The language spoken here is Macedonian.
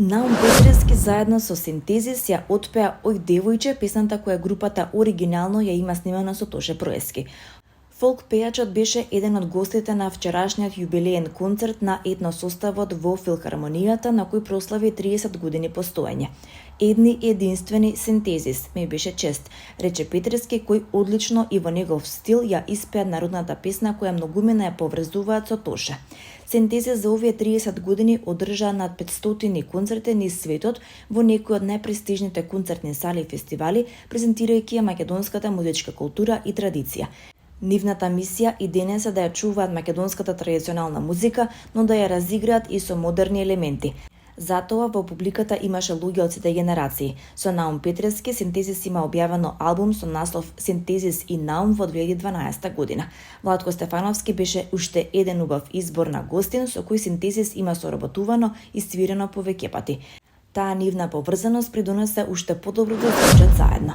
Наум Петрески заедно со Синтезис ја отпеа Ој девојче, песната која групата оригинално ја има снимена со Тоше Проески. Фолк пејачот беше еден од гостите на вчерашниот јубилеен концерт на етносоставот во Филхармонијата, на кој прослави 30 години постоење. Едни единствени Синтезис, ми беше чест, рече Петрески, кој одлично и во негов стил ја испеа народната песна која многумина ја поврзуваат со Тоше. Синтезис за овие 30 години одржаа над 500 концерти низ светот во некои од најпрестижните концертни сали и фестивали, презентирајќи ја македонската музичка култура и традиција. Нивната мисија и денес е да ја чуваат македонската традиционална музика, но да ја разиграат и со модерни елементи. Затоа во публиката имаше луѓе од сите генерации. Со Наум Петрески Синтезис има објавено албум со наслов Синтезис и Наум во 2012 година. Владко Стефановски беше уште еден убав избор на гостин со кој Синтезис има соработувано и свирено повеќе пати. Таа нивна поврзаност придонесе уште подобро да звучат заедно.